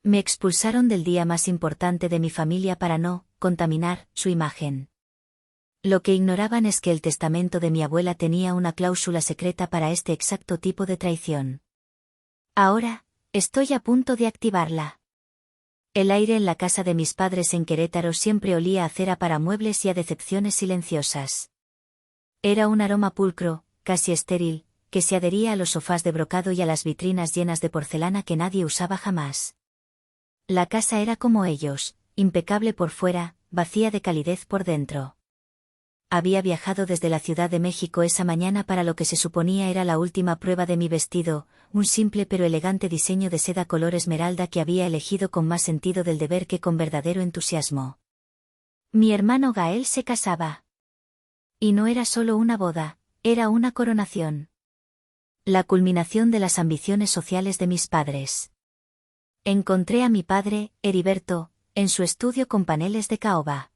Me expulsaron del día más importante de mi familia para no contaminar su imagen. Lo que ignoraban es que el testamento de mi abuela tenía una cláusula secreta para este exacto tipo de traición. Ahora, estoy a punto de activarla. El aire en la casa de mis padres en Querétaro siempre olía a cera para muebles y a decepciones silenciosas. Era un aroma pulcro, casi estéril, que se adhería a los sofás de brocado y a las vitrinas llenas de porcelana que nadie usaba jamás. La casa era como ellos, impecable por fuera, vacía de calidez por dentro. Había viajado desde la Ciudad de México esa mañana para lo que se suponía era la última prueba de mi vestido, un simple pero elegante diseño de seda color esmeralda que había elegido con más sentido del deber que con verdadero entusiasmo. Mi hermano Gael se casaba. Y no era solo una boda, era una coronación. La culminación de las ambiciones sociales de mis padres. Encontré a mi padre, Heriberto, en su estudio con paneles de caoba.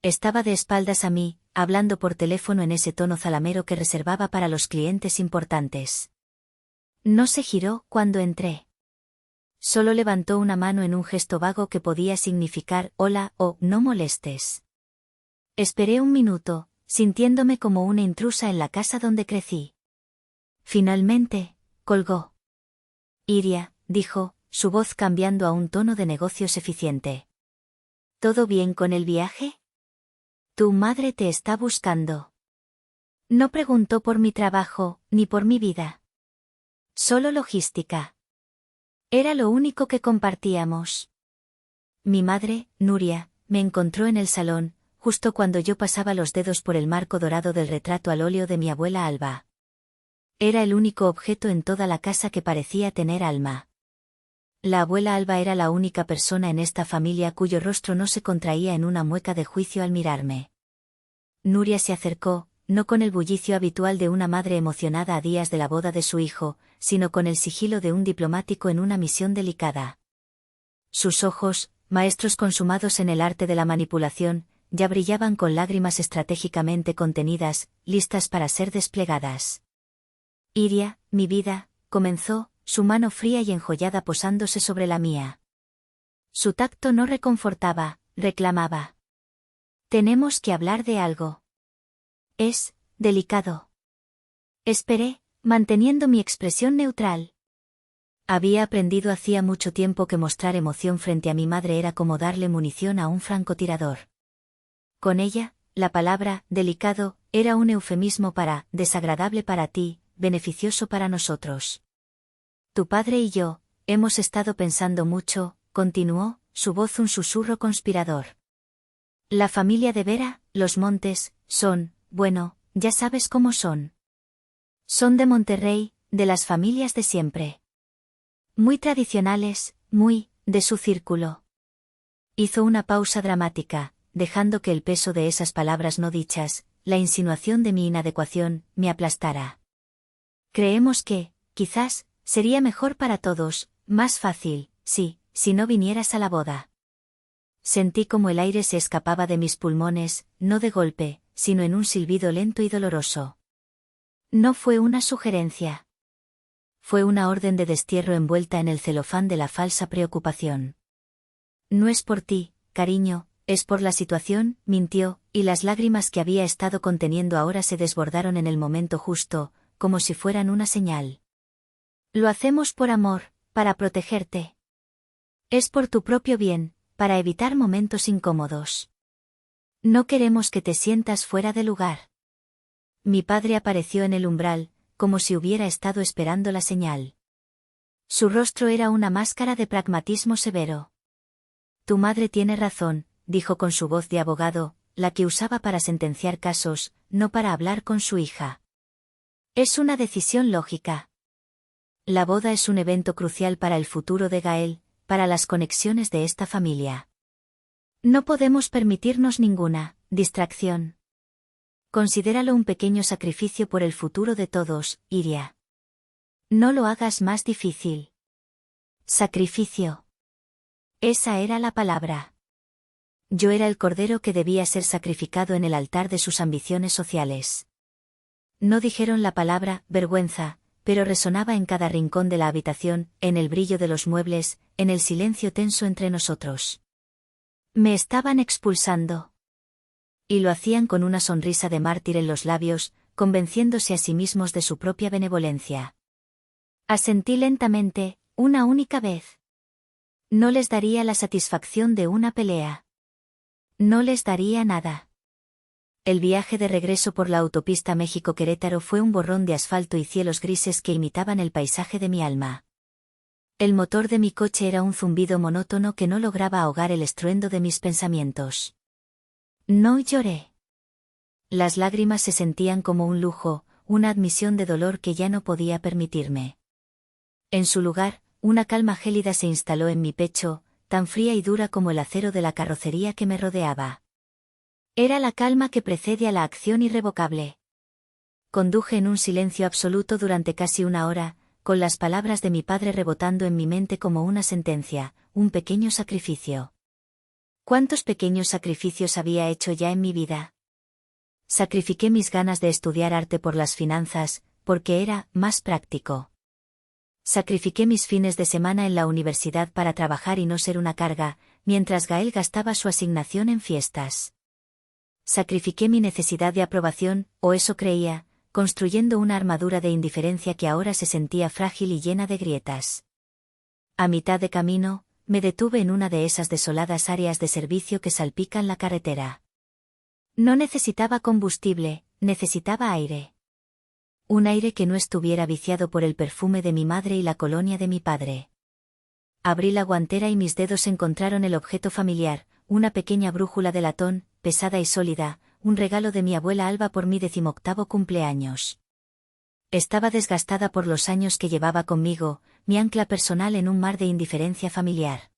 Estaba de espaldas a mí, hablando por teléfono en ese tono zalamero que reservaba para los clientes importantes. No se giró cuando entré. Solo levantó una mano en un gesto vago que podía significar hola o no molestes. Esperé un minuto, sintiéndome como una intrusa en la casa donde crecí. Finalmente, colgó. Iria, dijo, su voz cambiando a un tono de negocios eficiente. ¿Todo bien con el viaje? Tu madre te está buscando. No preguntó por mi trabajo, ni por mi vida. Solo logística. Era lo único que compartíamos. Mi madre, Nuria, me encontró en el salón, justo cuando yo pasaba los dedos por el marco dorado del retrato al óleo de mi abuela Alba. Era el único objeto en toda la casa que parecía tener alma. La abuela Alba era la única persona en esta familia cuyo rostro no se contraía en una mueca de juicio al mirarme. Nuria se acercó, no con el bullicio habitual de una madre emocionada a días de la boda de su hijo, sino con el sigilo de un diplomático en una misión delicada. Sus ojos, maestros consumados en el arte de la manipulación, ya brillaban con lágrimas estratégicamente contenidas, listas para ser desplegadas. Iria, mi vida, comenzó, su mano fría y enjollada posándose sobre la mía. Su tacto no reconfortaba, reclamaba. Tenemos que hablar de algo. Es delicado. Esperé, manteniendo mi expresión neutral. Había aprendido hacía mucho tiempo que mostrar emoción frente a mi madre era como darle munición a un francotirador. Con ella, la palabra delicado era un eufemismo para desagradable para ti, beneficioso para nosotros. Tu padre y yo, hemos estado pensando mucho, continuó, su voz un susurro conspirador. La familia de Vera, los Montes, son, bueno, ya sabes cómo son. Son de Monterrey, de las familias de siempre. Muy tradicionales, muy, de su círculo. Hizo una pausa dramática, dejando que el peso de esas palabras no dichas, la insinuación de mi inadecuación, me aplastara. Creemos que, quizás, sería mejor para todos, más fácil, sí, si no vinieras a la boda. Sentí como el aire se escapaba de mis pulmones, no de golpe, sino en un silbido lento y doloroso. No fue una sugerencia. Fue una orden de destierro envuelta en el celofán de la falsa preocupación. No es por ti, cariño, es por la situación, mintió, y las lágrimas que había estado conteniendo ahora se desbordaron en el momento justo, como si fueran una señal. Lo hacemos por amor, para protegerte. Es por tu propio bien, para evitar momentos incómodos. No queremos que te sientas fuera de lugar. Mi padre apareció en el umbral, como si hubiera estado esperando la señal. Su rostro era una máscara de pragmatismo severo. Tu madre tiene razón, dijo con su voz de abogado, la que usaba para sentenciar casos, no para hablar con su hija. Es una decisión lógica. La boda es un evento crucial para el futuro de Gael, para las conexiones de esta familia. No podemos permitirnos ninguna distracción. Considéralo un pequeño sacrificio por el futuro de todos, Iria. No lo hagas más difícil. Sacrificio. Esa era la palabra. Yo era el cordero que debía ser sacrificado en el altar de sus ambiciones sociales. No dijeron la palabra vergüenza, pero resonaba en cada rincón de la habitación, en el brillo de los muebles, en el silencio tenso entre nosotros. Me estaban expulsando. Y lo hacían con una sonrisa de mártir en los labios, convenciéndose a sí mismos de su propia benevolencia. Asentí lentamente, una única vez. No les daría la satisfacción de una pelea. No les daría nada. El viaje de regreso por la autopista México-Querétaro fue un borrón de asfalto y cielos grises que imitaban el paisaje de mi alma. El motor de mi coche era un zumbido monótono que no lograba ahogar el estruendo de mis pensamientos. No lloré. Las lágrimas se sentían como un lujo, una admisión de dolor que ya no podía permitirme. En su lugar, una calma gélida se instaló en mi pecho, tan fría y dura como el acero de la carrocería que me rodeaba. Era la calma que precede a la acción irrevocable. Conduje en un silencio absoluto durante casi una hora, con las palabras de mi padre rebotando en mi mente como una sentencia, un pequeño sacrificio. ¿Cuántos pequeños sacrificios había hecho ya en mi vida? Sacrifiqué mis ganas de estudiar arte por las finanzas, porque era más práctico. Sacrifiqué mis fines de semana en la universidad para trabajar y no ser una carga, mientras Gael gastaba su asignación en fiestas. Sacrifiqué mi necesidad de aprobación, o eso creía, construyendo una armadura de indiferencia que ahora se sentía frágil y llena de grietas. A mitad de camino, me detuve en una de esas desoladas áreas de servicio que salpican la carretera. No necesitaba combustible, necesitaba aire. Un aire que no estuviera viciado por el perfume de mi madre y la colonia de mi padre. Abrí la guantera y mis dedos encontraron el objeto familiar, una pequeña brújula de latón, pesada y sólida, un regalo de mi abuela Alba por mi 18º cumpleaños. Estaba desgastada por los años que llevaba conmigo, mi ancla personal en un mar de indiferencia familiar.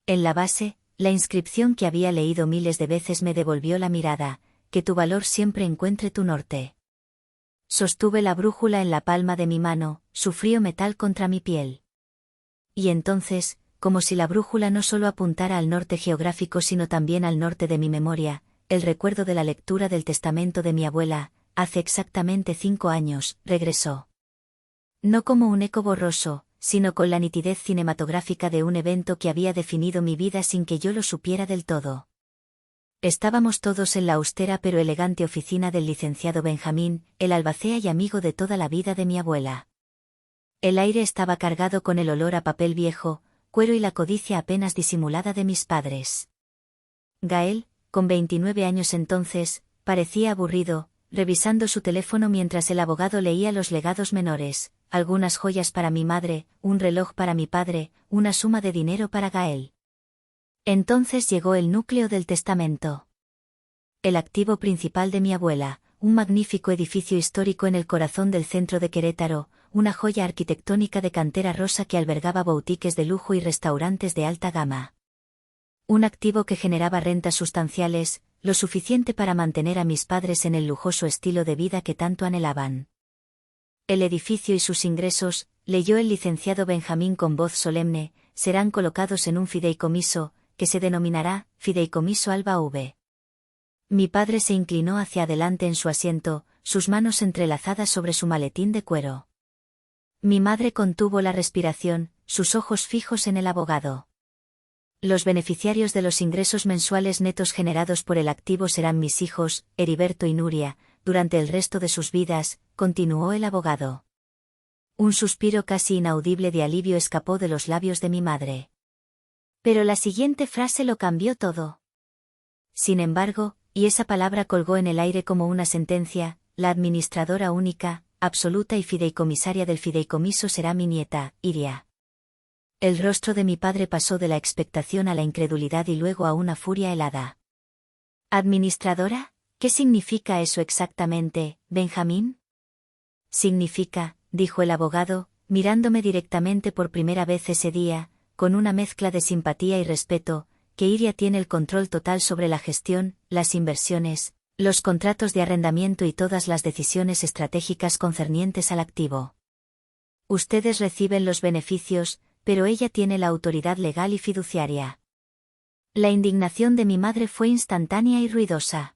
En la base, la inscripción que había leído miles de veces me devolvió la mirada, que tu valor siempre encuentre tu norte. Sostuve la brújula en la palma de mi mano, su frío metal contra mi piel. Y entonces, como si la brújula no solo apuntara al norte geográfico sino también al norte de mi memoria, el recuerdo de la lectura del testamento de mi abuela, hace exactamente 5 años, regresó. No como un eco borroso, sino con la nitidez cinematográfica de un evento que había definido mi vida sin que yo lo supiera del todo. Estábamos todos en la austera pero elegante oficina del licenciado Benjamín, el albacea y amigo de toda la vida de mi abuela. El aire estaba cargado con el olor a papel viejo, cuero y la codicia apenas disimulada de mis padres. Gael, con 29 años entonces, parecía aburrido, revisando su teléfono mientras el abogado leía los legados menores, algunas joyas para mi madre, un reloj para mi padre, una suma de dinero para Gael. Entonces llegó el núcleo del testamento. El activo principal de mi abuela, un magnífico edificio histórico en el corazón del centro de Querétaro, una joya arquitectónica de cantera rosa que albergaba boutiques de lujo y restaurantes de alta gama. Un activo que generaba rentas sustanciales, lo suficiente para mantener a mis padres en el lujoso estilo de vida que tanto anhelaban. El edificio y sus ingresos, leyó el licenciado Benjamín con voz solemne, serán colocados en un fideicomiso, que se denominará Fideicomiso Alba V. Mi padre se inclinó hacia adelante en su asiento, sus manos entrelazadas sobre su maletín de cuero. Mi madre contuvo la respiración, sus ojos fijos en el abogado. Los beneficiarios de los ingresos mensuales netos generados por el activo serán mis hijos, Heriberto y Nuria, durante el resto de sus vidas, continuó el abogado. Un suspiro casi inaudible de alivio escapó de los labios de mi madre. Pero la siguiente frase lo cambió todo. Sin embargo, y esa palabra colgó en el aire como una sentencia, la administradora única, absoluta y fideicomisaria del fideicomiso será mi nieta, Iria. El rostro de mi padre pasó de la expectación a la incredulidad y luego a una furia helada. ¿Administradora? ¿Qué significa eso exactamente, Benjamín? Significa, dijo el abogado, mirándome directamente por primera vez ese día, con una mezcla de simpatía y respeto, que Iria tiene el control total sobre la gestión, las inversiones, los contratos de arrendamiento y todas las decisiones estratégicas concernientes al activo. Ustedes reciben los beneficios, pero ella tiene la autoridad legal y fiduciaria. La indignación de mi madre fue instantánea y ruidosa.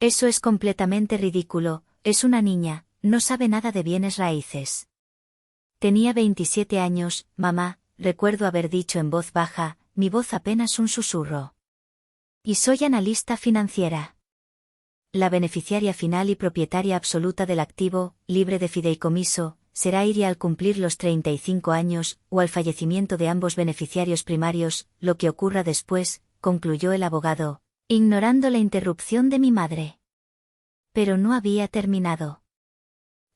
Eso es completamente ridículo, es una niña, no sabe nada de bienes raíces. Tenía 27 años, mamá, recuerdo haber dicho en voz baja, mi voz apenas un susurro. Y soy analista financiera. La beneficiaria final y propietaria absoluta del activo, libre de fideicomiso, será Iria al cumplir los 35 años, o al fallecimiento de ambos beneficiarios primarios, lo que ocurra después, concluyó el abogado, ignorando la interrupción de mi madre. Pero no había terminado.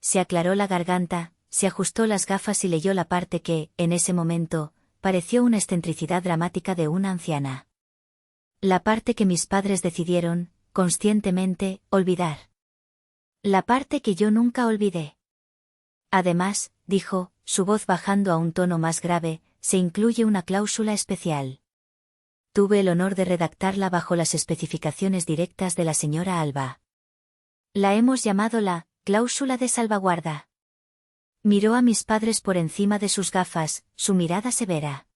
Se aclaró la garganta, se ajustó las gafas y leyó la parte que, en ese momento, pareció una excentricidad dramática de una anciana. La parte que mis padres decidieron, conscientemente, olvidar. La parte que yo nunca olvidé. Además, dijo, su voz bajando a un tono más grave, se incluye una cláusula especial. Tuve el honor de redactarla bajo las especificaciones directas de la señora Alba. La hemos llamado la cláusula de salvaguarda. Miró a mis padres por encima de sus gafas, su mirada severa.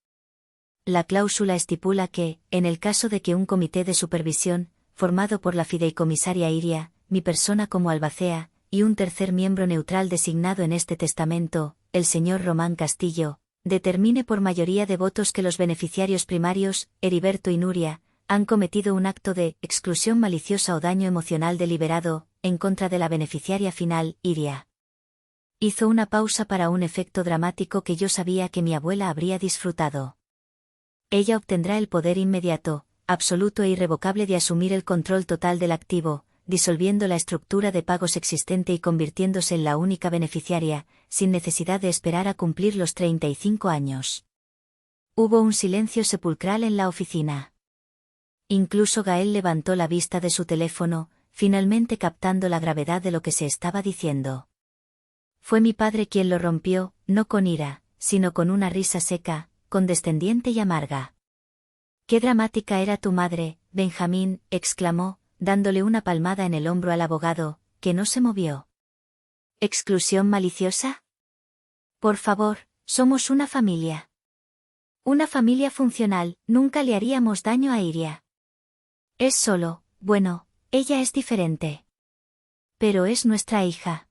La cláusula estipula que, en el caso de que un comité de supervisión, formado por la fideicomisaria Iria, mi persona como albacea, y un tercer miembro neutral designado en este testamento, el señor Román Castillo, determine por mayoría de votos que los beneficiarios primarios, Heriberto y Nuria, han cometido un acto de exclusión maliciosa o daño emocional deliberado, en contra de la beneficiaria final, Iria. Hizo una pausa para un efecto dramático que yo sabía que mi abuela habría disfrutado. Ella obtendrá el poder inmediato, absoluto e irrevocable de asumir el control total del activo, disolviendo la estructura de pagos existente y convirtiéndose en la única beneficiaria, sin necesidad de esperar a cumplir los 35 años. Hubo un silencio sepulcral en la oficina. Incluso Gael levantó la vista de su teléfono, finalmente captando la gravedad de lo que se estaba diciendo. Fue mi padre quien lo rompió, no con ira, sino con una risa seca, condescendiente y amarga. «¡Qué dramática era tu madre, Benjamín!», exclamó, dándole una palmada en el hombro al abogado, que no se movió. ¿Exclusión maliciosa? Por favor, somos una familia. Una familia funcional, nunca le haríamos daño a Iria. Es solo, bueno, ella es diferente. Pero es nuestra hija.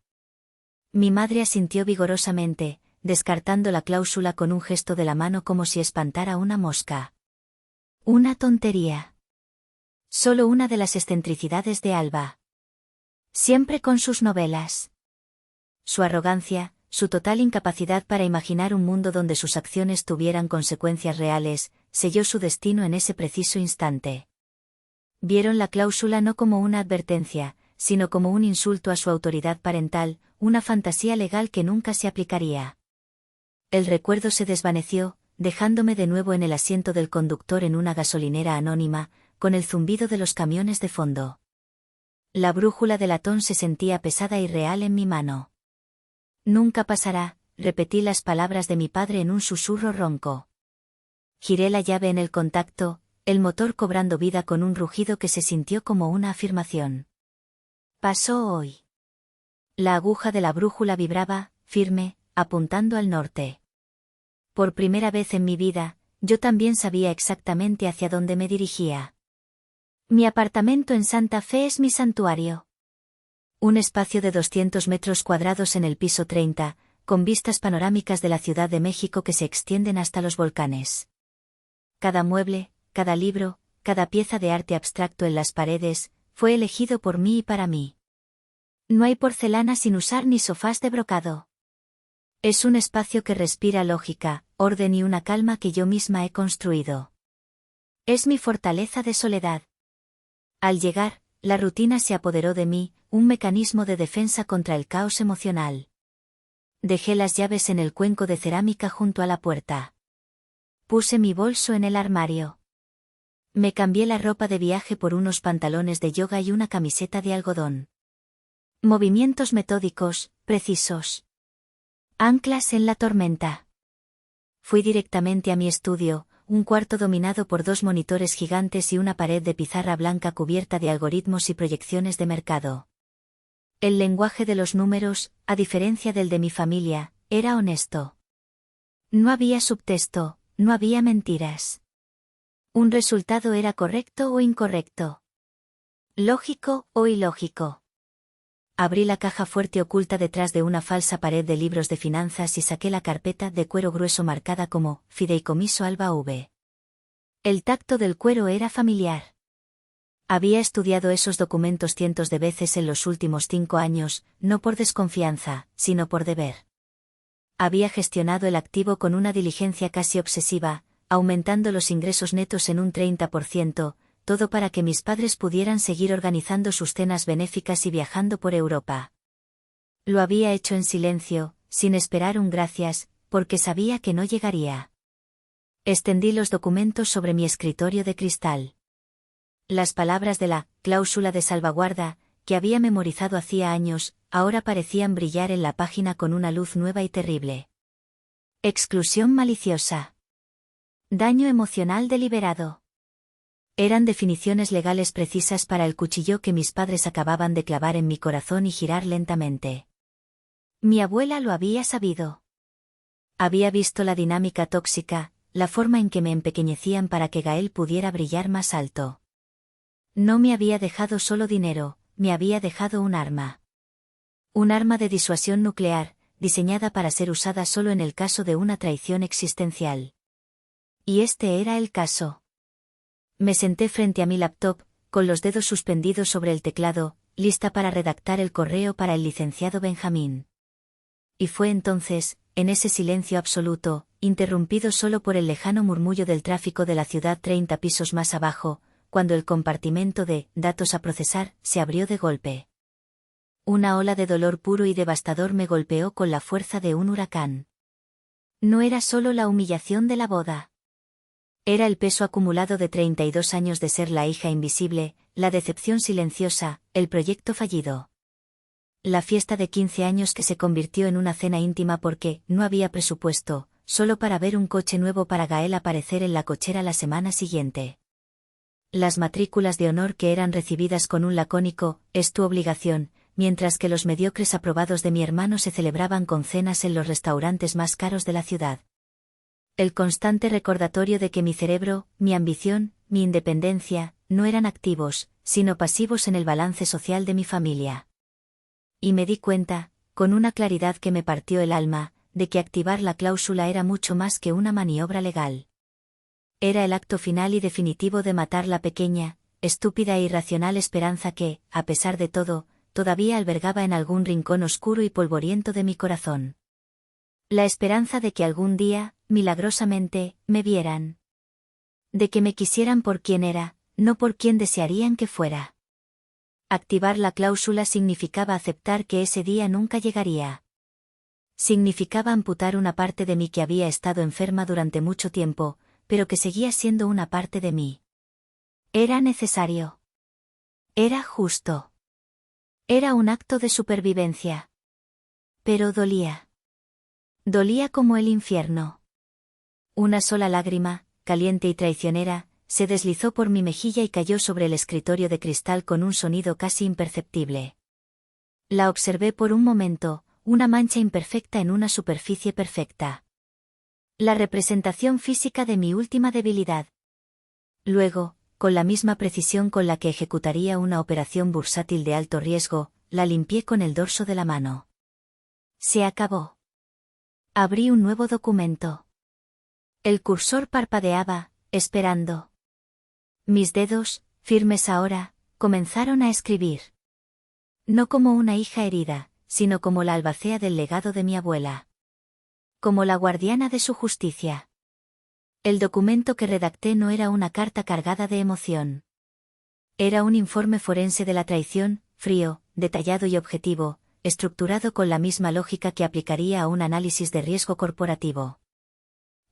Mi madre asintió vigorosamente, descartando la cláusula con un gesto de la mano como si espantara una mosca. Una tontería. Solo una de las excentricidades de Alba. Siempre con sus novelas. Su arrogancia, su total incapacidad para imaginar un mundo donde sus acciones tuvieran consecuencias reales, selló su destino en ese preciso instante. Vieron la cláusula no como una advertencia, sino como un insulto a su autoridad parental, una fantasía legal que nunca se aplicaría. El recuerdo se desvaneció, dejándome de nuevo en el asiento del conductor en una gasolinera anónima, con el zumbido de los camiones de fondo. La brújula de latón se sentía pesada y real en mi mano. Nunca pasará, repetí las palabras de mi padre en un susurro ronco. Giré la llave en el contacto, el motor cobrando vida con un rugido que se sintió como una afirmación. Pasó hoy. La aguja de la brújula vibraba, firme, apuntando al norte. Por primera vez en mi vida, yo también sabía exactamente hacia dónde me dirigía. Mi apartamento en Santa Fe es mi santuario. Un espacio de 200 metros cuadrados en el piso 30, con vistas panorámicas de la Ciudad de México que se extienden hasta los volcanes. Cada mueble, cada libro, cada pieza de arte abstracto en las paredes, fue elegido por mí y para mí. No hay porcelana sin usar ni sofás de brocado. Es un espacio que respira lógica, orden y una calma que yo misma he construido. Es mi fortaleza de soledad. Al llegar, la rutina se apoderó de mí, un mecanismo de defensa contra el caos emocional. Dejé las llaves en el cuenco de cerámica junto a la puerta. Puse mi bolso en el armario. Me cambié la ropa de viaje por unos pantalones de yoga y una camiseta de algodón. Movimientos metódicos, precisos. Anclas en la tormenta. Fui directamente a mi estudio, un cuarto dominado por 2 monitores gigantes y una pared de pizarra blanca cubierta de algoritmos y proyecciones de mercado. El lenguaje de los números, a diferencia del de mi familia, era honesto. No había subtexto, no había mentiras. Un resultado era correcto o incorrecto. Lógico o ilógico. Abrí la caja fuerte oculta detrás de una falsa pared de libros de finanzas y saqué la carpeta de cuero grueso marcada como Fideicomiso Alba V. El tacto del cuero era familiar. Había estudiado esos documentos cientos de veces en los últimos 5 años, no por desconfianza, sino por deber. Había gestionado el activo con una diligencia casi obsesiva, aumentando los ingresos netos en un 30%, todo para que mis padres pudieran seguir organizando sus cenas benéficas y viajando por Europa. Lo había hecho en silencio, sin esperar un gracias, porque sabía que no llegaría. Extendí los documentos sobre mi escritorio de cristal. Las palabras de la cláusula de salvaguarda, que había memorizado hacía años, ahora parecían brillar en la página con una luz nueva y terrible. Exclusión maliciosa. Daño emocional deliberado. Eran definiciones legales precisas para el cuchillo que mis padres acababan de clavar en mi corazón y girar lentamente. Mi abuela lo había sabido. Había visto la dinámica tóxica, la forma en que me empequeñecían para que Gael pudiera brillar más alto. No me había dejado solo dinero, me había dejado un arma. Un arma de disuasión nuclear, diseñada para ser usada solo en el caso de una traición existencial. Y este era el caso. Me senté frente a mi laptop, con los dedos suspendidos sobre el teclado, lista para redactar el correo para el licenciado Benjamín. Y fue entonces, en ese silencio absoluto, interrumpido solo por el lejano murmullo del tráfico de la ciudad 30 pisos más abajo, cuando el compartimento de datos a procesar se abrió de golpe. Una ola de dolor puro y devastador me golpeó con la fuerza de un huracán. No era solo la humillación de la boda. Era el peso acumulado de 32 años de ser la hija invisible, la decepción silenciosa, el proyecto fallido. La fiesta de 15 años que se convirtió en una cena íntima porque no había presupuesto, solo para ver un coche nuevo para Gael aparecer en la cochera la semana siguiente. Las matrículas de honor que eran recibidas con un lacónico, es tu obligación, mientras que los mediocres aprobados de mi hermano se celebraban con cenas en los restaurantes más caros de la ciudad. El constante recordatorio de que mi cerebro, mi ambición, mi independencia, no eran activos, sino pasivos en el balance social de mi familia. Y me di cuenta, con una claridad que me partió el alma, de que activar la cláusula era mucho más que una maniobra legal. Era el acto final y definitivo de matar la pequeña, estúpida e irracional esperanza que, a pesar de todo, todavía albergaba en algún rincón oscuro y polvoriento de mi corazón. La esperanza de que algún día, milagrosamente, me vieran. De que me quisieran por quien era, no por quien desearían que fuera. Activar la cláusula significaba aceptar que ese día nunca llegaría. Significaba amputar una parte de mí que había estado enferma durante mucho tiempo, pero que seguía siendo una parte de mí. Era necesario. Era justo. Era un acto de supervivencia. Pero dolía. Dolía como el infierno. Una sola lágrima, caliente y traicionera, se deslizó por mi mejilla y cayó sobre el escritorio de cristal con un sonido casi imperceptible. La observé por un momento, una mancha imperfecta en una superficie perfecta. La representación física de mi última debilidad. Luego, con la misma precisión con la que ejecutaría una operación bursátil de alto riesgo, la limpié con el dorso de la mano. Se acabó. Abrí un nuevo documento. El cursor parpadeaba, esperando. Mis dedos, firmes ahora, comenzaron a escribir. No como una hija herida, sino como la albacea del legado de mi abuela. Como la guardiana de su justicia. El documento que redacté no era una carta cargada de emoción. Era un informe forense de la traición, frío, detallado y objetivo, estructurado con la misma lógica que aplicaría a un análisis de riesgo corporativo.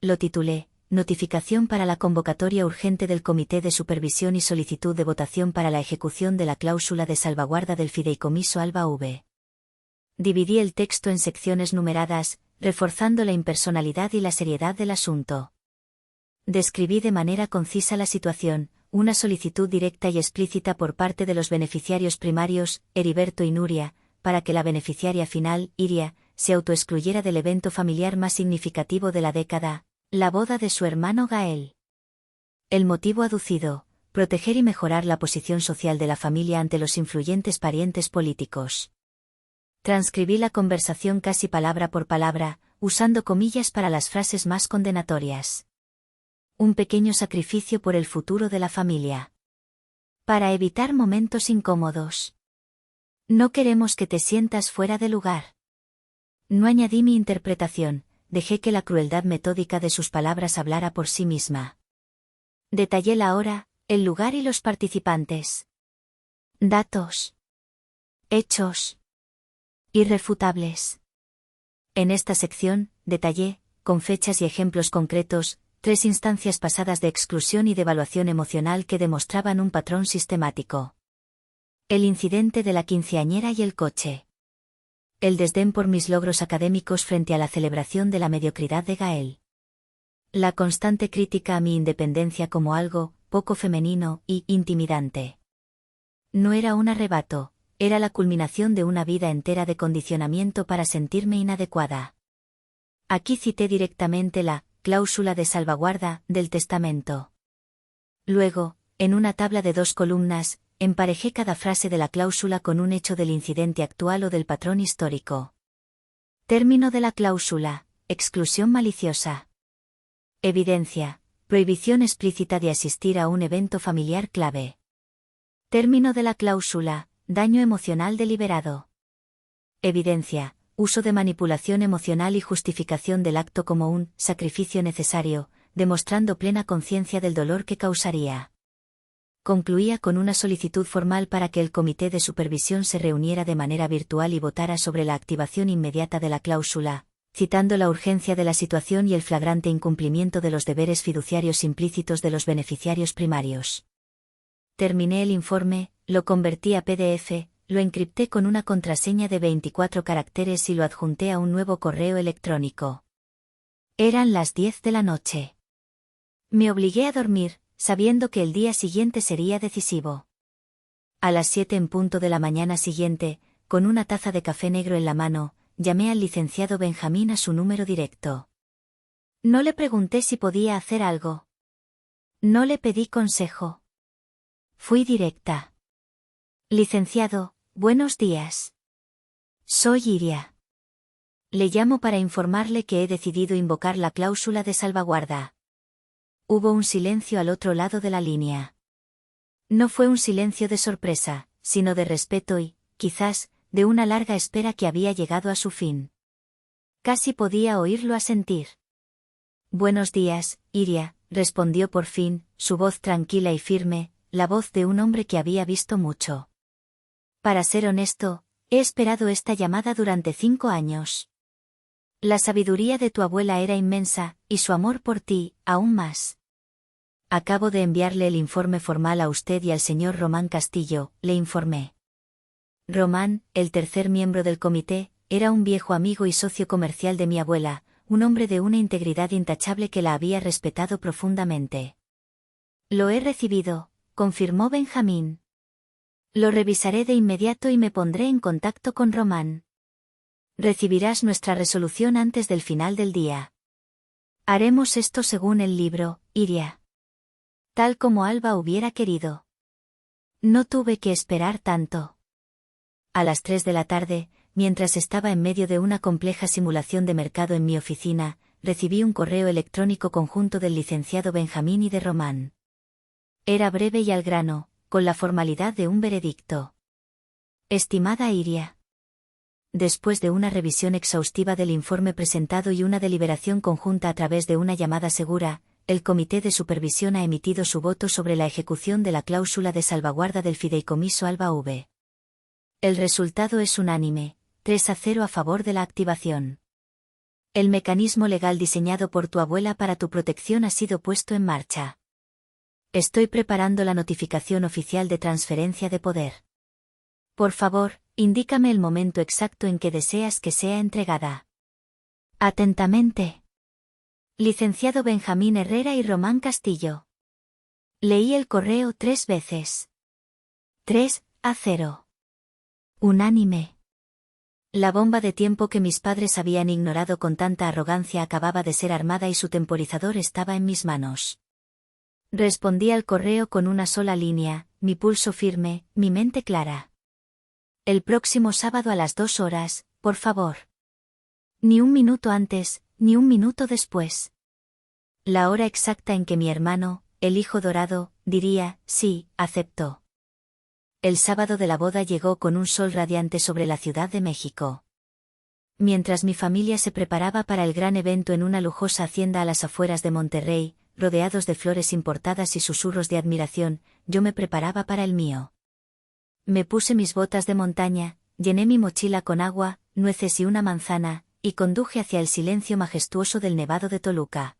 Lo titulé, Notificación para la convocatoria urgente del Comité de Supervisión y solicitud de votación para la ejecución de la cláusula de salvaguarda del Fideicomiso Alba V. Dividí el texto en secciones numeradas, reforzando la impersonalidad y la seriedad del asunto. Describí de manera concisa la situación, una solicitud directa y explícita por parte de los beneficiarios primarios, Heriberto y Nuria, para que la beneficiaria final, Iria, se autoexcluyera del evento familiar más significativo de la década, la boda de su hermano Gael. El motivo aducido, proteger y mejorar la posición social de la familia ante los influyentes parientes políticos. Transcribí la conversación casi palabra por palabra, usando comillas para las frases más condenatorias. Un pequeño sacrificio por el futuro de la familia. Para evitar momentos incómodos. No queremos que te sientas fuera de lugar. No añadí mi interpretación, dejé que la crueldad metódica de sus palabras hablara por sí misma. Detallé la hora, el lugar y los participantes. Datos. Hechos. Irrefutables. En esta sección, detallé, con fechas y ejemplos concretos, 3 instancias pasadas de exclusión y de evaluación emocional que demostraban un patrón sistemático. El incidente de la quinceañera y el coche. El desdén por mis logros académicos frente a la celebración de la mediocridad de Gael. La constante crítica a mi independencia como algo poco femenino y intimidante. No era un arrebato, era la culminación de una vida entera de condicionamiento para sentirme inadecuada. Aquí cité directamente la cláusula de salvaguarda del testamento. Luego, en una tabla de 2 columnas, emparejé cada frase de la cláusula con un hecho del incidente actual o del patrón histórico. Término de la cláusula: exclusión maliciosa. Evidencia: prohibición explícita de asistir a un evento familiar clave. Término de la cláusula: daño emocional deliberado. Evidencia: uso de manipulación emocional y justificación del acto como un sacrificio necesario, demostrando plena conciencia del dolor que causaría. Concluía con una solicitud formal para que el comité de supervisión se reuniera de manera virtual y votara sobre la activación inmediata de la cláusula, citando la urgencia de la situación y el flagrante incumplimiento de los deberes fiduciarios implícitos de los beneficiarios primarios. Terminé el informe, lo convertí a PDF, lo encripté con una contraseña de 24 caracteres y lo adjunté a un nuevo correo electrónico. Eran las 10 de la noche. Me obligué a dormir, sabiendo que el día siguiente sería decisivo. A las 7 en punto de la mañana siguiente, con una taza de café negro en la mano, llamé al licenciado Benjamín a su número directo. No le pregunté si podía hacer algo. No le pedí consejo. Fui directa. Licenciado, buenos días. Soy Iria. Le llamo para informarle que he decidido invocar la cláusula de salvaguarda. Hubo un silencio al otro lado de la línea. No fue un silencio de sorpresa, sino de respeto y, quizás, de una larga espera que había llegado a su fin. Casi podía oírlo asentir. Buenos días, Iria, respondió por fin, su voz tranquila y firme, la voz de un hombre que había visto mucho. Para ser honesto, he esperado esta llamada durante 5 años. La sabiduría de tu abuela era inmensa, y su amor por ti, aún más. Acabo de enviarle el informe formal a usted y al señor Román Castillo, le informé. Román, el tercer miembro del comité, era un viejo amigo y socio comercial de mi abuela, un hombre de una integridad intachable que la había respetado profundamente. Lo he recibido, confirmó Benjamín. Lo revisaré de inmediato y me pondré en contacto con Román. Recibirás nuestra resolución antes del final del día. Haremos esto según el libro, Iria. Tal como Alba hubiera querido. No tuve que esperar tanto. A las 3 de la tarde, mientras estaba en medio de una compleja simulación de mercado en mi oficina, recibí un correo electrónico conjunto del licenciado Benjamín y de Román. Era breve y al grano, con la formalidad de un veredicto. Estimada Iria. Después de una revisión exhaustiva del informe presentado y una deliberación conjunta a través de una llamada segura, el Comité de Supervisión ha emitido su voto sobre la ejecución de la cláusula de salvaguarda del fideicomiso Alba V. El resultado es unánime, 3-0 a favor de la activación. El mecanismo legal diseñado por tu abuela para tu protección ha sido puesto en marcha. Estoy preparando la notificación oficial de transferencia de poder. Por favor, indícame el momento exacto en que deseas que sea entregada. Atentamente. Licenciado Benjamín Herrera y Román Castillo. Leí el correo 3 veces. 3-0. Unánime. La bomba de tiempo que mis padres habían ignorado con tanta arrogancia acababa de ser armada y su temporizador estaba en mis manos. Respondí al correo con una sola línea, mi pulso firme, mi mente clara. El próximo sábado a las 2 horas, por favor. Ni un minuto antes, ni un minuto después. La hora exacta en que mi hermano, el hijo dorado, diría, sí, aceptó. El sábado de la boda llegó con un sol radiante sobre la Ciudad de México. Mientras mi familia se preparaba para el gran evento en una lujosa hacienda a las afueras de Monterrey, rodeados de flores importadas y susurros de admiración, yo me preparaba para el mío. Me puse mis botas de montaña, llené mi mochila con agua, nueces y una manzana, y conduje hacia el silencio majestuoso del Nevado de Toluca.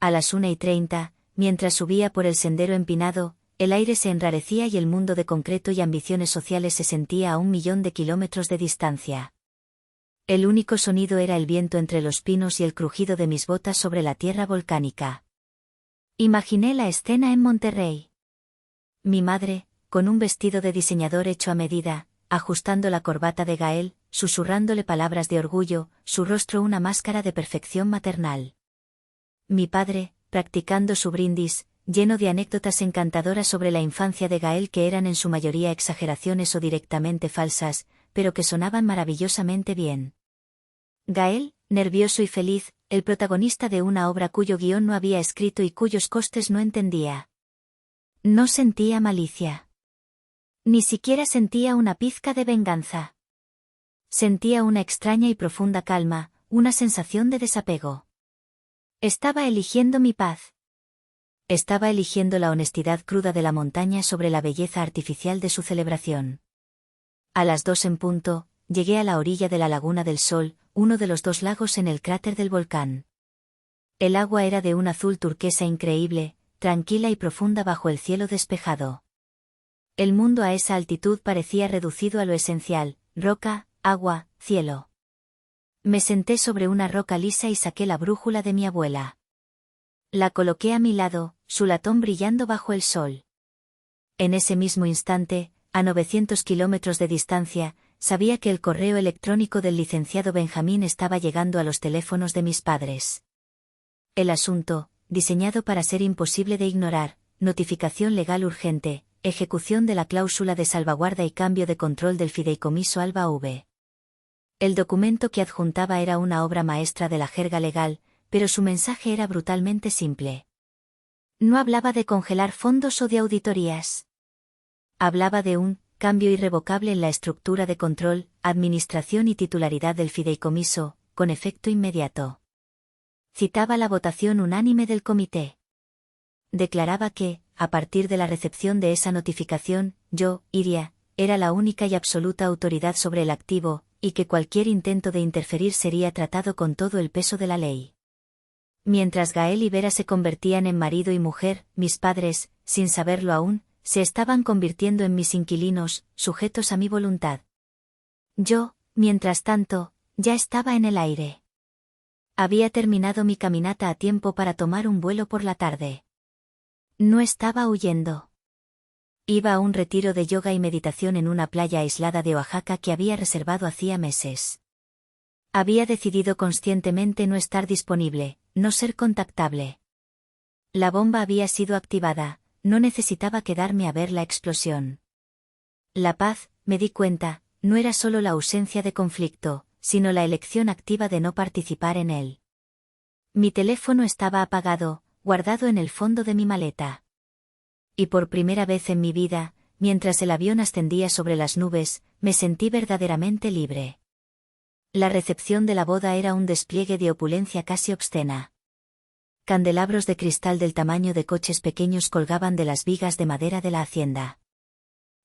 A las 1:30, mientras subía por el sendero empinado, el aire se enrarecía y el mundo de concreto y ambiciones sociales se sentía a 1.000.000 de kilómetros de distancia. El único sonido era el viento entre los pinos y el crujido de mis botas sobre la tierra volcánica. Imaginé la escena en Monterrey. Mi madre, con un vestido de diseñador hecho a medida, ajustando la corbata de Gael, susurrándole palabras de orgullo, su rostro una máscara de perfección maternal. Mi padre, practicando su brindis, lleno de anécdotas encantadoras sobre la infancia de Gael que eran en su mayoría exageraciones o directamente falsas, pero que sonaban maravillosamente bien. Gael, nervioso y feliz, el protagonista de una obra cuyo guión no había escrito y cuyos costes no entendía. No sentía malicia. Ni siquiera sentía una pizca de venganza. Sentía una extraña y profunda calma, una sensación de desapego. Estaba eligiendo mi paz. Estaba eligiendo la honestidad cruda de la montaña sobre la belleza artificial de su celebración. A las 2 en punto, llegué a la orilla de la Laguna del Sol, uno de los 2 lagos en el cráter del volcán. El agua era de un azul turquesa increíble, tranquila y profunda bajo el cielo despejado. El mundo a esa altitud parecía reducido a lo esencial: roca, agua, cielo. Me senté sobre una roca lisa y saqué la brújula de mi abuela. La coloqué a mi lado, su latón brillando bajo el sol. En ese mismo instante, a 900 kilómetros de distancia, sabía que el correo electrónico del licenciado Benjamín estaba llegando a los teléfonos de mis padres. El asunto, diseñado para ser imposible de ignorar: notificación legal urgente, ejecución de la cláusula de salvaguarda y cambio de control del fideicomiso Alba V. El documento que adjuntaba era una obra maestra de la jerga legal, pero su mensaje era brutalmente simple. No hablaba de congelar fondos o de auditorías. Hablaba de un cambio irrevocable en la estructura de control, administración y titularidad del fideicomiso, con efecto inmediato. Citaba la votación unánime del comité. Declaraba que, a partir de la recepción de esa notificación, yo, Iria, era la única y absoluta autoridad sobre el activo, y que cualquier intento de interferir sería tratado con todo el peso de la ley. Mientras Gael y Vera se convertían en marido y mujer, mis padres, sin saberlo aún, se estaban convirtiendo en mis inquilinos, sujetos a mi voluntad. Yo, mientras tanto, ya estaba en el aire. Había terminado mi caminata a tiempo para tomar un vuelo por la tarde. No estaba huyendo. Iba a un retiro de yoga y meditación en una playa aislada de Oaxaca que había reservado hacía meses. Había decidido conscientemente no estar disponible, no ser contactable. La bomba había sido activada, no necesitaba quedarme a ver la explosión. La paz, me di cuenta, no era solo la ausencia de conflicto, sino la elección activa de no participar en él. Mi teléfono estaba apagado, guardado en el fondo de mi maleta. Y por primera vez en mi vida, mientras el avión ascendía sobre las nubes, me sentí verdaderamente libre. La recepción de la boda era un despliegue de opulencia casi obscena. Candelabros de cristal del tamaño de coches pequeños colgaban de las vigas de madera de la hacienda.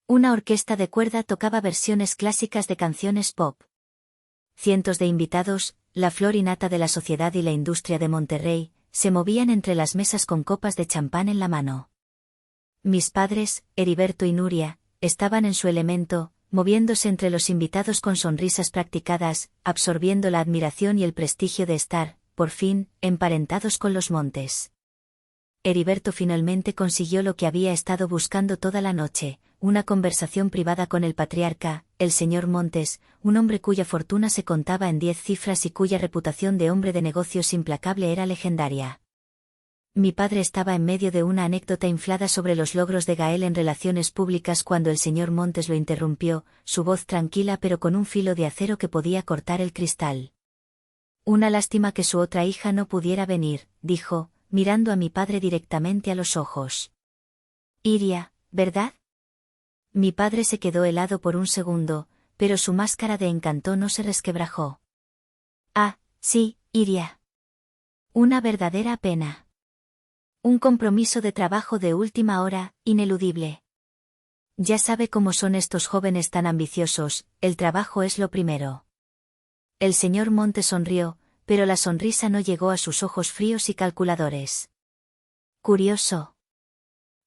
Una orquesta de cuerda tocaba versiones clásicas de canciones pop. Cientos de invitados, la flor y nata de la sociedad y la industria de Monterrey, se movían entre las mesas con copas de champán en la mano. Mis padres, Heriberto y Nuria, estaban en su elemento, moviéndose entre los invitados con sonrisas practicadas, absorbiendo la admiración y el prestigio de estar, por fin, emparentados con los Montes. Heriberto finalmente consiguió lo que había estado buscando toda la noche: una conversación privada con el patriarca, el señor Montes, un hombre cuya fortuna se contaba en 10 cifras y cuya reputación de hombre de negocios implacable era legendaria. Mi padre estaba en medio de una anécdota inflada sobre los logros de Gael en relaciones públicas cuando el señor Montes lo interrumpió, su voz tranquila pero con un filo de acero que podía cortar el cristal. Una lástima que su otra hija no pudiera venir, dijo, mirando a mi padre directamente a los ojos. Iria, ¿verdad? Mi padre se quedó helado por un segundo, pero su máscara de encanto no se resquebrajó. Ah, sí, Iria. Una verdadera pena. Un compromiso de trabajo de última hora, ineludible. Ya sabe cómo son estos jóvenes tan ambiciosos, el trabajo es lo primero. El señor Monte sonrió, pero la sonrisa no llegó a sus ojos fríos y calculadores. Curioso.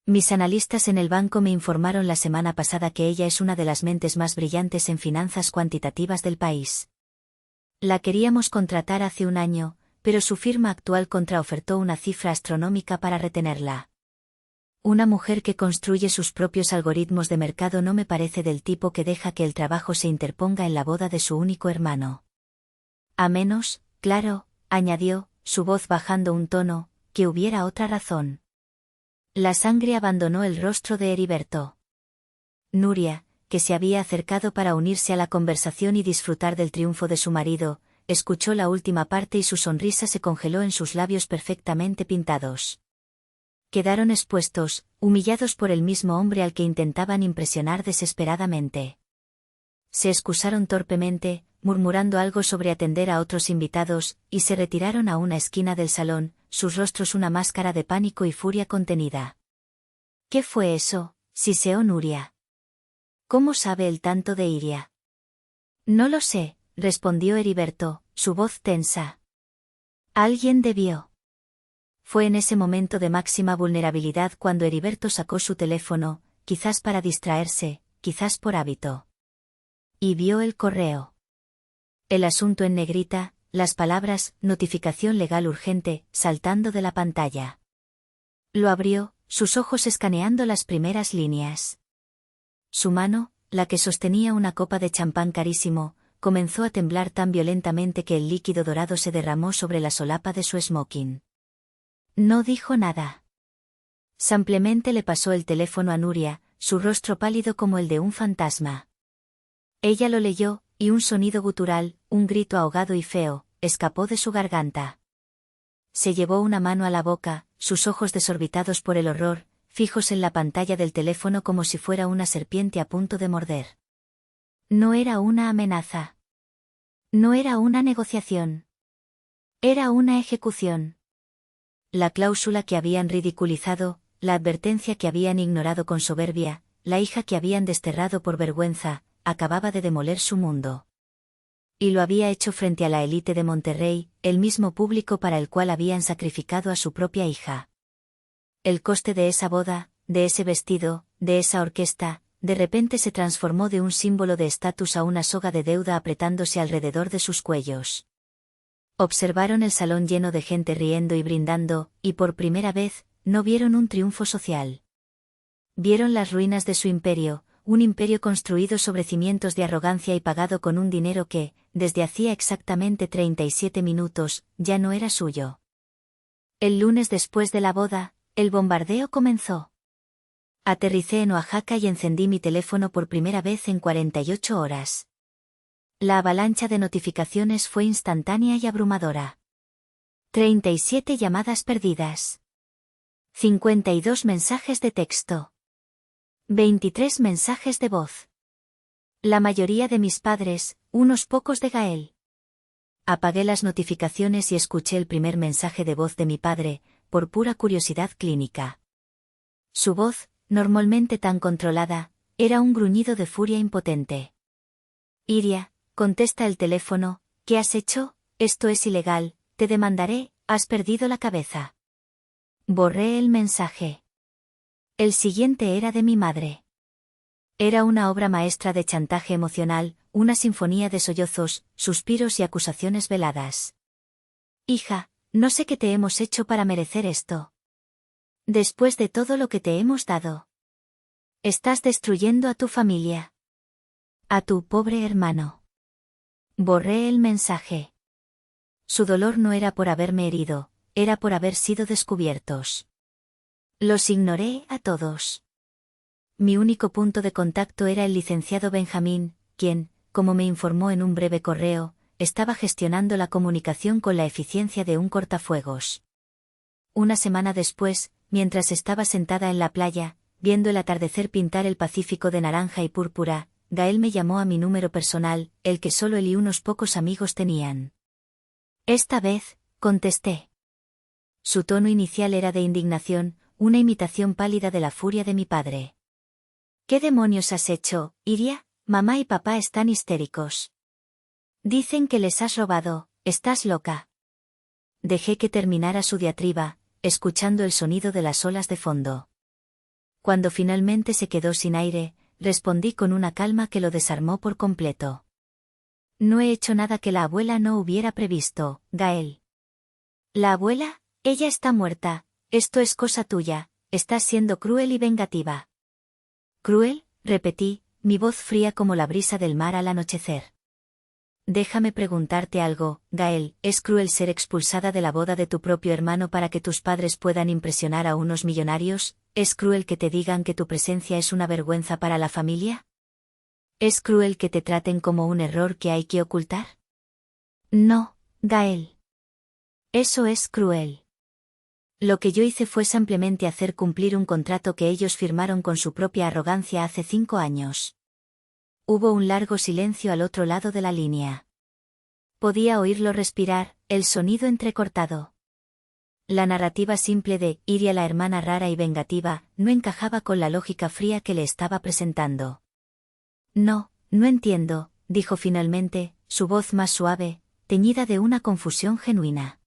Mis analistas en el banco me informaron la semana pasada que ella es una de las mentes más brillantes en finanzas cuantitativas del país. La queríamos contratar hace un año, pero su firma actual contraofertó una cifra astronómica para retenerla. Una mujer que construye sus propios algoritmos de mercado no me parece del tipo que deja que el trabajo se interponga en la boda de su único hermano. A menos, claro, añadió, su voz bajando un tono, que hubiera otra razón. La sangre abandonó el rostro de Heriberto. Nuria, que se había acercado para unirse a la conversación y disfrutar del triunfo de su marido, escuchó la última parte y su sonrisa se congeló en sus labios perfectamente pintados. Quedaron expuestos, humillados por el mismo hombre al que intentaban impresionar desesperadamente. Se excusaron torpemente, murmurando algo sobre atender a otros invitados, y se retiraron a una esquina del salón, sus rostros una máscara de pánico y furia contenida. ¿Qué fue eso?, siseó Nuria. ¿Cómo sabe el tanto de Iria? No lo sé, respondió Heriberto, su voz tensa. Alguien debió. Fue en ese momento de máxima vulnerabilidad cuando Heriberto sacó su teléfono, quizás para distraerse, quizás por hábito. Y vio el correo. El asunto en negrita, las palabras, notificación legal urgente, saltando de la pantalla. Lo abrió, sus ojos escaneando las primeras líneas. Su mano, la que sostenía una copa de champán carísimo, comenzó a temblar tan violentamente que el líquido dorado se derramó sobre la solapa de su smoking. No dijo nada. Simplemente le pasó el teléfono a Nuria, su rostro pálido como el de un fantasma. Ella lo leyó, y un sonido gutural, un grito ahogado y feo, escapó de su garganta. Se llevó una mano a la boca, sus ojos desorbitados por el horror, fijos en la pantalla del teléfono como si fuera una serpiente a punto de morder. No era una amenaza. No era una negociación. Era una ejecución. La cláusula que habían ridiculizado, la advertencia que habían ignorado con soberbia, la hija que habían desterrado por vergüenza, acababa de demoler su mundo. Y lo había hecho frente a la élite de Monterrey, el mismo público para el cual habían sacrificado a su propia hija. El coste de esa boda, de ese vestido, de esa orquesta, de repente se transformó de un símbolo de estatus a una soga de deuda apretándose alrededor de sus cuellos. Observaron el salón lleno de gente riendo y brindando, y por primera vez, no vieron un triunfo social. Vieron las ruinas de su imperio, un imperio construido sobre cimientos de arrogancia y pagado con un dinero que, desde hacía exactamente 37 minutos, ya no era suyo. El lunes después de la boda, el bombardeo comenzó. Aterricé en Oaxaca y encendí mi teléfono por primera vez en 48 horas. La avalancha de notificaciones fue instantánea y abrumadora. 37 llamadas perdidas. 52 mensajes de texto. 23 mensajes de voz. La mayoría de mis padres, unos pocos de Gael. Apagué las notificaciones y escuché el primer mensaje de voz de mi padre, por pura curiosidad clínica. Su voz, normalmente tan controlada, era un gruñido de furia impotente. Iria, contesta el teléfono, ¿qué has hecho? Esto es ilegal, te demandaré, has perdido la cabeza. Borré el mensaje. El siguiente era de mi madre. Era una obra maestra de chantaje emocional, una sinfonía de sollozos, suspiros y acusaciones veladas. Hija, no sé qué te hemos hecho para merecer esto. Después de todo lo que te hemos dado. Estás destruyendo a tu familia. A tu pobre hermano. Borré el mensaje. Su dolor no era por haberme herido, era por haber sido descubiertos. Los ignoré a todos. Mi único punto de contacto era el licenciado Benjamín, quien, como me informó en un breve correo, estaba gestionando la comunicación con la eficiencia de un cortafuegos. Una semana después, mientras estaba sentada en la playa, viendo el atardecer pintar el Pacífico de naranja y púrpura, Gael me llamó a mi número personal, el que solo él y unos pocos amigos tenían. Esta vez, contesté. Su tono inicial era de indignación, una imitación pálida de la furia de mi padre. ¿Qué demonios has hecho, Iria? Mamá y papá están histéricos. Dicen que les has robado, estás loca. Dejé que terminara su diatriba, escuchando el sonido de las olas de fondo. Cuando finalmente se quedó sin aire, respondí con una calma que lo desarmó por completo. No he hecho nada que la abuela no hubiera previsto, Gael. ¿La abuela? Ella está muerta, esto es cosa tuya, estás siendo cruel y vengativa. ¿Cruel? Repetí, mi voz fría como la brisa del mar al anochecer. Déjame preguntarte algo, Gael, ¿es cruel ser expulsada de la boda de tu propio hermano para que tus padres puedan impresionar a unos millonarios? ¿Es cruel que te digan que tu presencia es una vergüenza para la familia? ¿Es cruel que te traten como un error que hay que ocultar? No, Gael. Eso es cruel. Lo que yo hice fue simplemente hacer cumplir un contrato que ellos firmaron con su propia arrogancia hace 5 años. Hubo un largo silencio al otro lado de la línea. Podía oírlo respirar, el sonido entrecortado. La narrativa simple de Iria la hermana rara y vengativa no encajaba con la lógica fría que le estaba presentando. No, no entiendo, dijo finalmente, su voz más suave, teñida de una confusión genuina.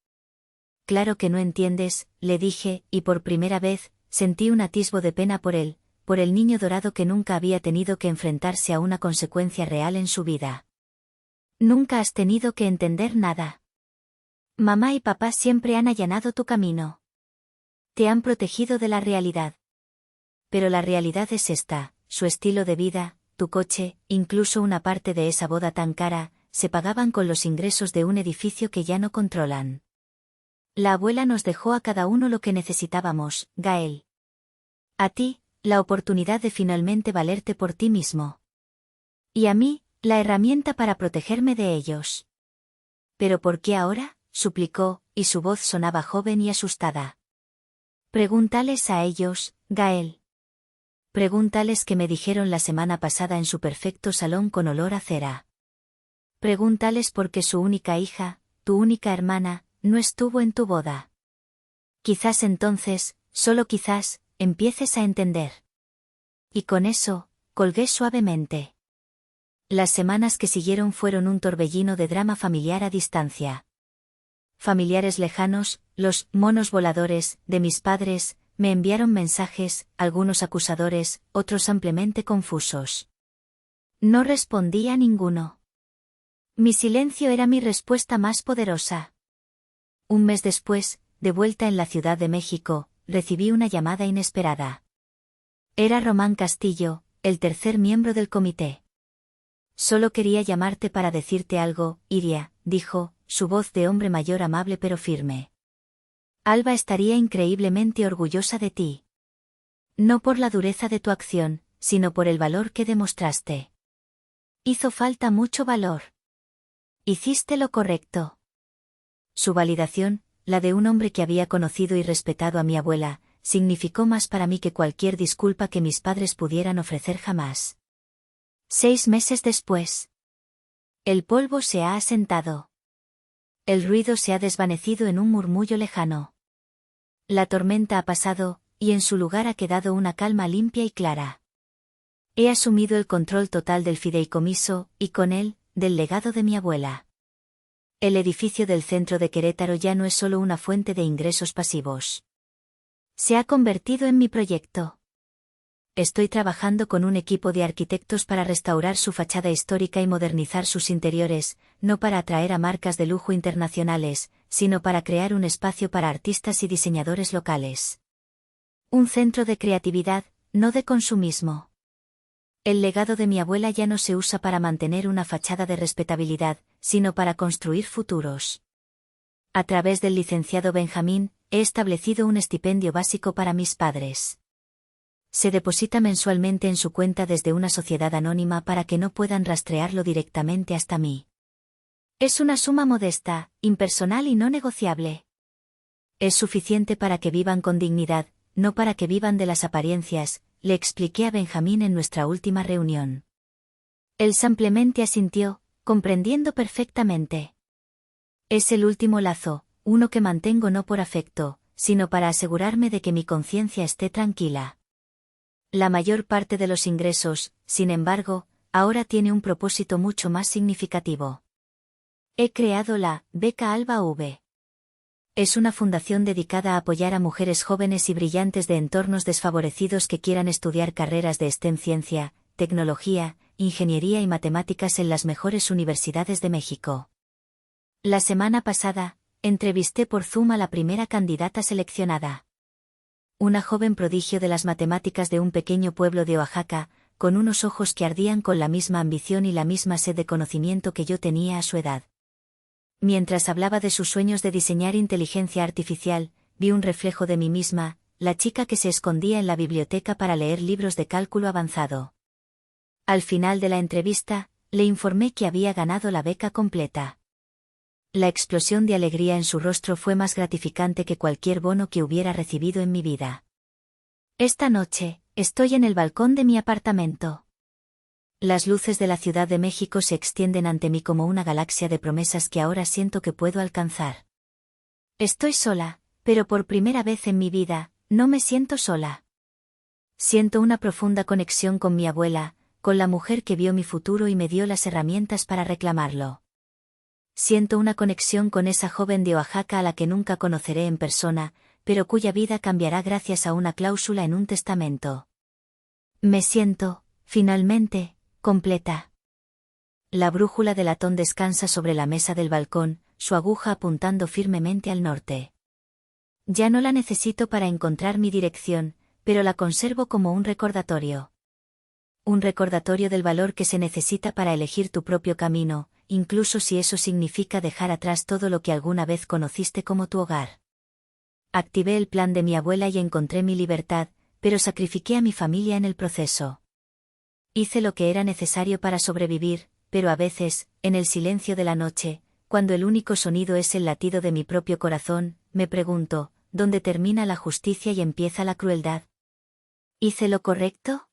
Claro que no entiendes, le dije, y por primera vez, sentí un atisbo de pena por él, por el niño dorado que nunca había tenido que enfrentarse a una consecuencia real en su vida. Nunca has tenido que entender nada. Mamá y papá siempre han allanado tu camino. Te han protegido de la realidad. Pero la realidad es esta, su estilo de vida, tu coche, incluso una parte de esa boda tan cara, se pagaban con los ingresos de un edificio que ya no controlan. La abuela nos dejó a cada uno lo que necesitábamos, Gael. A ti, la oportunidad de finalmente valerte por ti mismo. Y a mí, la herramienta para protegerme de ellos. ¿Pero por qué ahora?, suplicó, y su voz sonaba joven y asustada. Pregúntales a ellos, Gael. Pregúntales qué me dijeron la semana pasada en su perfecto salón con olor a cera. Pregúntales por qué su única hija, tu única hermana, no estuvo en tu boda. Quizás entonces, solo quizás, empieces a entender. Y con eso, colgué suavemente. Las semanas que siguieron fueron un torbellino de drama familiar a distancia. Familiares lejanos, los monos voladores de mis padres, me enviaron mensajes, algunos acusadores, otros ampliamente confusos. No respondí a ninguno. Mi silencio era mi respuesta más poderosa. Un mes después, de vuelta en la Ciudad de México, recibí una llamada inesperada. Era Román Castillo, el tercer miembro del comité. Solo quería llamarte para decirte algo, Iria, dijo, su voz de hombre mayor amable pero firme. Alba estaría increíblemente orgullosa de ti. No por la dureza de tu acción, sino por el valor que demostraste. Hizo falta mucho valor. Hiciste lo correcto. Su validación, la de un hombre que había conocido y respetado a mi abuela, significó más para mí que cualquier disculpa que mis padres pudieran ofrecer jamás. 6 meses después. El polvo se ha asentado. El ruido se ha desvanecido en un murmullo lejano. La tormenta ha pasado, y en su lugar ha quedado una calma limpia y clara. He asumido el control total del fideicomiso, y con él, del legado de mi abuela. El edificio del centro de Querétaro ya no es solo una fuente de ingresos pasivos. Se ha convertido en mi proyecto. Estoy trabajando con un equipo de arquitectos para restaurar su fachada histórica y modernizar sus interiores, no para atraer a marcas de lujo internacionales, sino para crear un espacio para artistas y diseñadores locales. Un centro de creatividad, no de consumismo. El legado de mi abuela ya no se usa para mantener una fachada de respetabilidad, sino para construir futuros. A través del licenciado Benjamín, he establecido un estipendio básico para mis padres. Se deposita mensualmente en su cuenta desde una sociedad anónima para que no puedan rastrearlo directamente hasta mí. Es una suma modesta, impersonal y no negociable. Es suficiente para que vivan con dignidad, no para que vivan de las apariencias, le expliqué a Benjamín en nuestra última reunión. Él simplemente asintió, comprendiendo perfectamente. Es el último lazo, uno que mantengo no por afecto, sino para asegurarme de que mi conciencia esté tranquila. La mayor parte de los ingresos, sin embargo, ahora tiene un propósito mucho más significativo. He creado la Beca Alba V. Es una fundación dedicada a apoyar a mujeres jóvenes y brillantes de entornos desfavorecidos que quieran estudiar carreras de STEM, ciencia, tecnología, ingeniería y matemáticas en las mejores universidades de México. La semana pasada, entrevisté por Zoom a la primera candidata seleccionada. Una joven prodigio de las matemáticas de un pequeño pueblo de Oaxaca, con unos ojos que ardían con la misma ambición y la misma sed de conocimiento que yo tenía a su edad. Mientras hablaba de sus sueños de diseñar inteligencia artificial, vi un reflejo de mí misma, la chica que se escondía en la biblioteca para leer libros de cálculo avanzado. Al final de la entrevista, le informé que había ganado la beca completa. La explosión de alegría en su rostro fue más gratificante que cualquier bono que hubiera recibido en mi vida. Esta noche, estoy en el balcón de mi apartamento. Las luces de la Ciudad de México se extienden ante mí como una galaxia de promesas que ahora siento que puedo alcanzar. Estoy sola, pero por primera vez en mi vida, no me siento sola. Siento una profunda conexión con mi abuela, con la mujer que vio mi futuro y me dio las herramientas para reclamarlo. Siento una conexión con esa joven de Oaxaca a la que nunca conoceré en persona, pero cuya vida cambiará gracias a una cláusula en un testamento. Me siento, finalmente, completa. La brújula de latón descansa sobre la mesa del balcón, su aguja apuntando firmemente al norte. Ya no la necesito para encontrar mi dirección, pero la conservo como un recordatorio. Un recordatorio del valor que se necesita para elegir tu propio camino, incluso si eso significa dejar atrás todo lo que alguna vez conociste como tu hogar. Activé el plan de mi abuela y encontré mi libertad, pero sacrifiqué a mi familia en el proceso. Hice lo que era necesario para sobrevivir, pero a veces, en el silencio de la noche, cuando el único sonido es el latido de mi propio corazón, me pregunto, ¿dónde termina la justicia y empieza la crueldad? ¿Hice lo correcto?